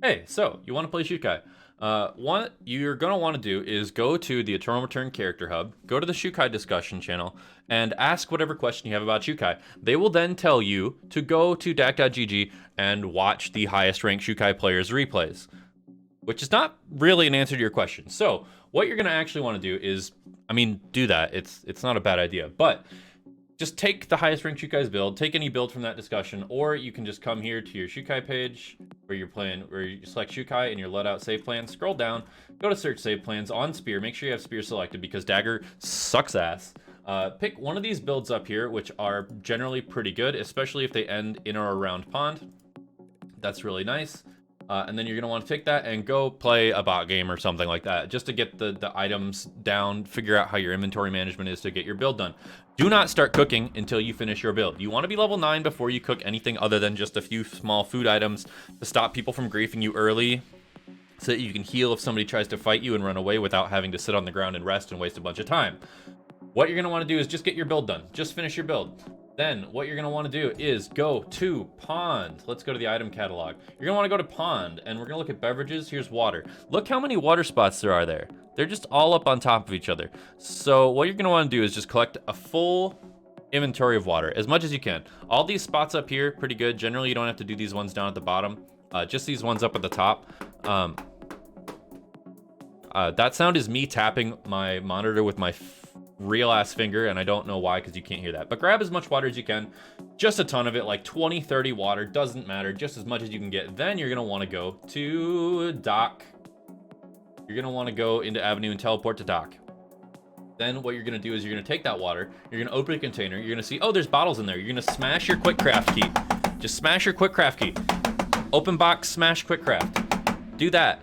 Hey, so you want to play Xiukai? What you're going to want to do is go to the Eternal Return Character Hub, go to the Xiukai discussion channel, and ask whatever question you have about Xiukai. They will then tell you to go to dak.gg and watch the highest ranked Xiukai players' replays, which is not really an answer to your question. So what you're going to actually want to do is, do that. It's not a bad idea, but just take the highest ranked Xiukai's build, take any build from that discussion, or you can just come here to your Xiukai page where you select Xiukai and your loadout save plans, scroll down, go to search save plans on Spear, make sure you have Spear selected because Dagger sucks ass. Pick one of these builds up here, which are generally pretty good, especially if they end in or around Pond. That's really nice. And then you're going to want to take that and go play a bot game or something like that, just to get the items down, figure out how your inventory management is to get your build done. Do not start cooking until you finish your build. You want to be level 9 before you cook anything other than just a few small food items to stop people from griefing you early, so that you can heal if somebody tries to fight you and run away without having to sit on the ground and rest and waste a bunch of time. What you're going to want to do is just get your build done. Just finish your build. Then what you're going to want to do is go to Pond. Let's go to the item catalog. You're going to want to go to Pond, and we're going to look at beverages. Here's water. Look how many water spots there are there. They're just all up on top of each other. So what you're going to want to do is just collect a full inventory of water, as much as you can. All these spots up here, pretty good. Generally, you don't have to do these ones down at the bottom. Just these ones up at the top. That sound is me tapping my monitor with my real ass finger, and I don't know why, because you can't hear that. But grab as much water as you can, just a ton of it, like 20, 30 water, doesn't matter, just as much as you can get. Then you're gonna want to go to dock. You're gonna want to go into Avenue and teleport to dock. Then what you're gonna do is you're gonna take that water, you're gonna open a container, you're gonna see, oh, there's bottles in there. You're gonna smash your quick craft key. Just smash your quick craft key. Open box, smash quick craft. Do that.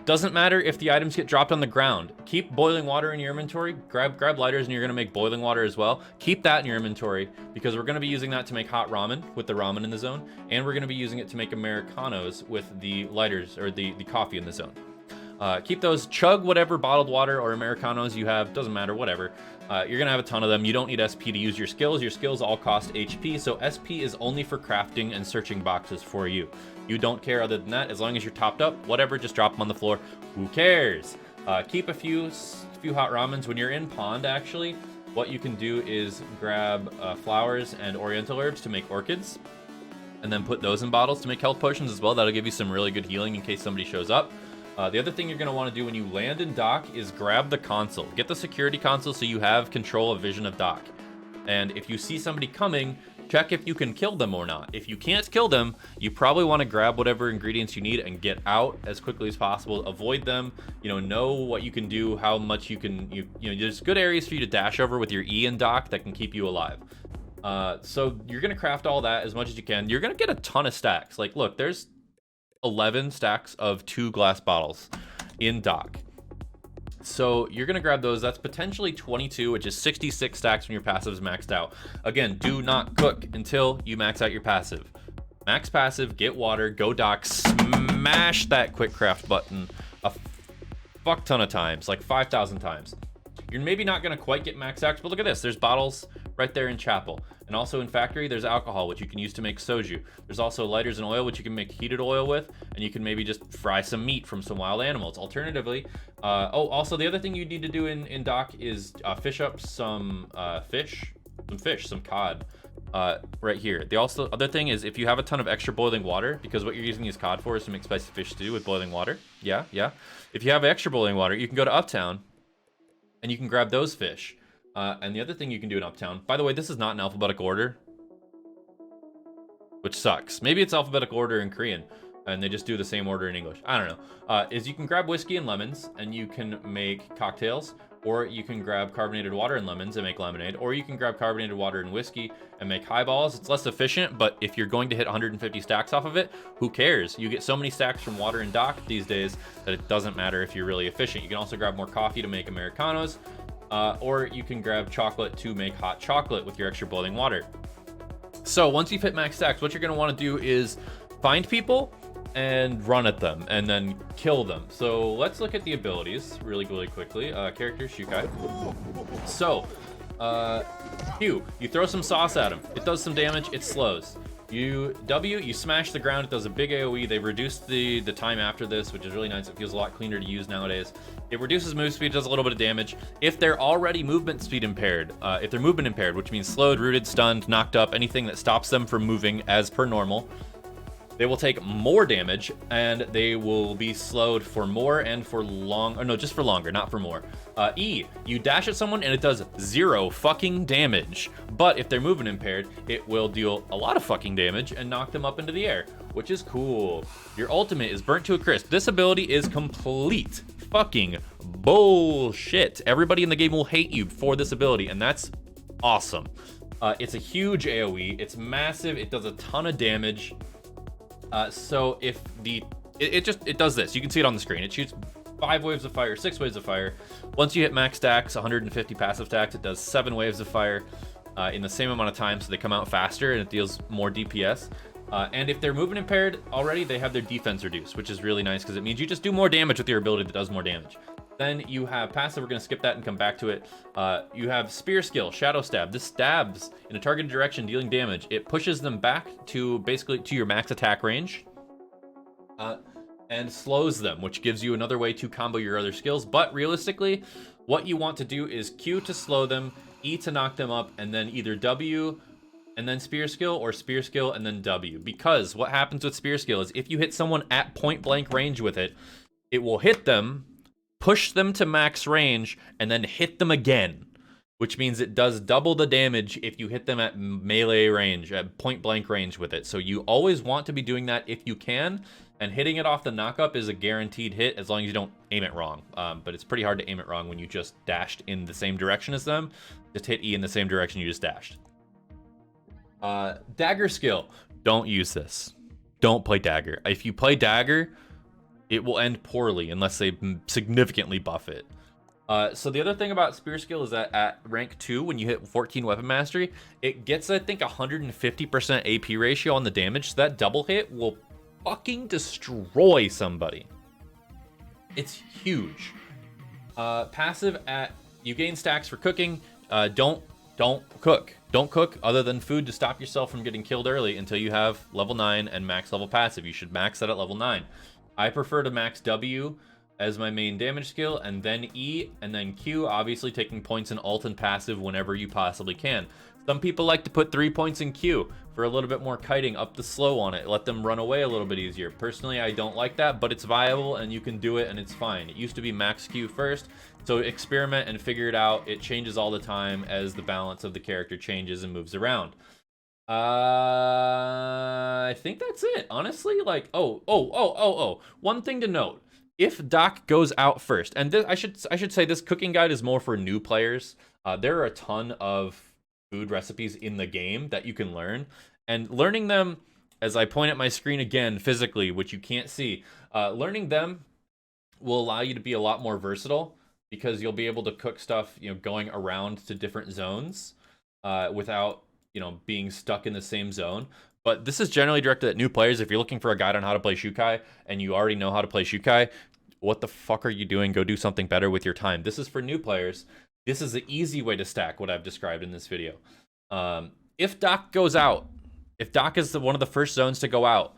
Doesn't matter if the items get dropped on the ground. Keep boiling water in your inventory. Grab lighters, and you're gonna make boiling water as well. Keep that in your inventory because we're gonna be using that to make hot ramen with the ramen in the zone, and we're gonna be using it to make Americanos with the lighters or the coffee in the zone. Keep those. Chug whatever bottled water or Americanos you have. Doesn't matter, whatever. You're gonna have a ton of them. You don't need SP to use your skills. Your skills all cost HP, so SP is only for crafting and searching boxes for you. You don't care other than that. As long as you're topped up, whatever, just drop them on the floor. Who cares? Keep a few hot ramens. When you're in Pond, actually, what you can do is grab flowers and oriental herbs to make orchids, and then put those in bottles to make health potions as well. That'll give you some really good healing in case somebody shows up. The other thing you're going to want to do when you land in dock is grab the console. Get the security console so you have control of vision of dock. And if you see somebody coming, check if you can kill them or not. If you can't kill them, you probably want to grab whatever ingredients you need and get out as quickly as possible. Avoid them, know what you can do, how much you can, there's good areas for you to dash over with your E in dock that can keep you alive. So you're going to craft all that as much as you can. You're going to get a ton of stacks. Like, look, there's 11 stacks of 2 glass bottles in dock. So you're gonna grab those. That's potentially 22, which is 66 stacks when your passive is maxed out. Again, do not cook until you max out your passive. Max passive, get water, go dock, smash that quick craft button a fuck ton of times, like 5,000 times. You're maybe not gonna quite get max out, but look at this. There's bottles right there in Chapel. And also in Factory, there's alcohol, which you can use to make soju. There's also lighters and oil, which you can make heated oil with, and you can maybe just fry some meat from some wild animals. Alternatively, also the other thing you need to do in dock is fish up some some cod right here. The other thing is if you have a ton of extra boiling water, because what you're using these cod for is to make spicy fish stew with boiling water. Yeah. If you have extra boiling water, you can go to Uptown, and you can grab those fish. And the other thing you can do in Uptown, by the way, this is not in alphabetical order, which sucks. Maybe it's alphabetical order in Korean, and they just do the same order in English. I don't know. Is you can grab whiskey and lemons, and you can make cocktails, or you can grab carbonated water and lemons and make lemonade, or you can grab carbonated water and whiskey and make highballs. It's less efficient, but if you're going to hit 150 stacks off of it, who cares? You get so many stacks from water and dock these days that it doesn't matter if you're really efficient. You can also grab more coffee to make Americanos. Or you can grab chocolate to make hot chocolate with your extra boiling water. So once you've hit max stacks, what you're going to want to do is find people and run at them and then kill them. So let's look at the abilities really quickly. Character Xiukai. So you throw some sauce at him. It does some damage. It slows. You smash the ground, it does a big AoE. They've reduced the time after this, which is really nice. It feels a lot cleaner to use nowadays. It reduces move speed, does a little bit of damage. If they're already movement speed impaired, if they're movement impaired, which means slowed, rooted, stunned, knocked up, anything that stops them from moving as per normal, they will take more damage, and they will be slowed for more and for long, or no, just for longer, not for more. E, you dash at someone and it does 0 fucking damage. But if they're movement impaired, it will deal a lot of fucking damage and knock them up into the air, which is cool. Your ultimate is burnt to a crisp. This ability is complete fucking bullshit. Everybody in the game will hate you for this ability, and that's awesome. It's a huge AoE. It's massive. It does a ton of damage. So if it does this, you can see it on the screen. It shoots 5 waves of fire, 6 waves of fire. Once you hit max stacks, 150 passive stacks, it does 7 waves of fire in the same amount of time, so they come out faster and it deals more DPS. And if they're movement impaired already, they have their defense reduced, which is really nice because it means you just do more damage with your ability that does more damage. Then you have passive, we're going to skip that and come back to it. You have spear skill, shadow stab. This stabs in a targeted direction, dealing damage. It pushes them back to basically to your max attack range and slows them, which gives you another way to combo your other skills. But realistically, what you want to do is Q to slow them, E to knock them up, and then either W and then spear skill, or spear skill and then W. Because what happens with spear skill is if you hit someone at point blank range with it, it will hit them, push them to max range, and then hit them again, which means it does double the damage if you hit them at melee range, at point blank range with it. So you always want to be doing that if you can, and hitting it off the knockup is a guaranteed hit as long as you don't aim it wrong. But it's pretty hard to aim it wrong when you just dashed in the same direction as them. Just hit E in the same direction you just dashed. Dagger skill. Don't use this. Don't play dagger. If you play dagger, it will end poorly unless they significantly buff it. So the other thing about spear skill is that at rank 2, when you hit 14 weapon mastery, it gets, I think, 150% AP ratio on the damage. So that double hit will fucking destroy somebody. It's huge. Passive at, you gain stacks for cooking. Don't cook. Don't cook other than food to stop yourself from getting killed early until you have level 9 and max level passive. You should max that at level 9. I prefer to max W as my main damage skill, and then E, and then Q, obviously taking points in ult and passive whenever you possibly can. Some people like to put 3 points in Q for a little bit more kiting, up the slow on it, let them run away a little bit easier. Personally, I don't like that, but it's viable and you can do it and it's fine. It used to be max Q first, so experiment and figure it out. It changes all the time as the balance of the character changes and moves around. I think that's it, honestly. Like, one thing to note: if Doc goes out first, and this, I should say this cooking guide is more for new players. There are a ton of food recipes in the game that you can learn, and learning them, as I point at my screen again physically, which you can't see, learning them will allow you to be a lot more versatile because you'll be able to cook stuff, going around to different zones without being stuck in the same zone. But this is generally directed at new players. If you're looking for a guide on how to play Xiukai and you already know how to play Xiukai, what the fuck are you doing? Go do something better with your time. This is for new players. This is the easy way to stack what I've described in this video. If Doc goes out, if Doc is one of the first zones to go out,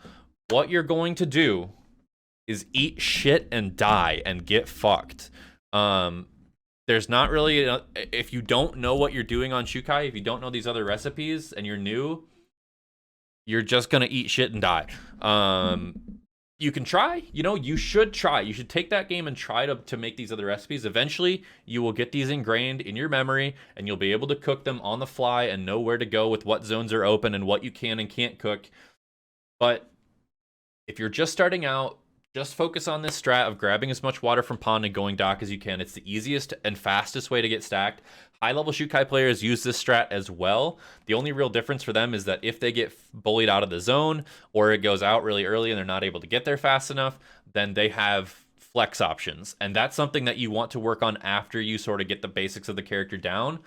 what you're going to do is eat shit and die and get fucked. There's not really, if you don't know what you're doing on Xiukai, if you don't know these other recipes and you're new, you're just going to eat shit and die. You can try, you should try. You should take that game and try to make these other recipes. Eventually, you will get these ingrained in your memory and you'll be able to cook them on the fly and know where to go with what zones are open and what you can and can't cook. But if you're just starting out, just focus on this strat of grabbing as much water from pond and going Doc as you can. It's the easiest and fastest way to get stacked. High-level Xiukai players use this strat as well. The only real difference for them is that if they get bullied out of the zone or it goes out really early and they're not able to get there fast enough, then they have flex options. And that's something that you want to work on after you sort of get the basics of the character down.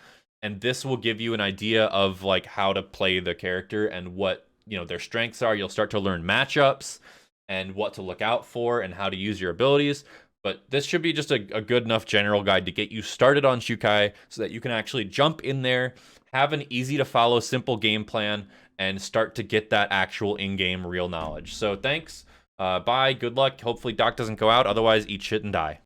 And this will give you an idea of like how to play the character and what their strengths are. You'll start to learn matchups and what to look out for and how to use your abilities. But this should be just a good enough general guide to get you started on Xiukai so that you can actually jump in there, have an easy to follow, simple game plan, and start to get that actual in-game real knowledge. So thanks. Bye. Good luck. Hopefully Doc doesn't go out. Otherwise, eat shit and die.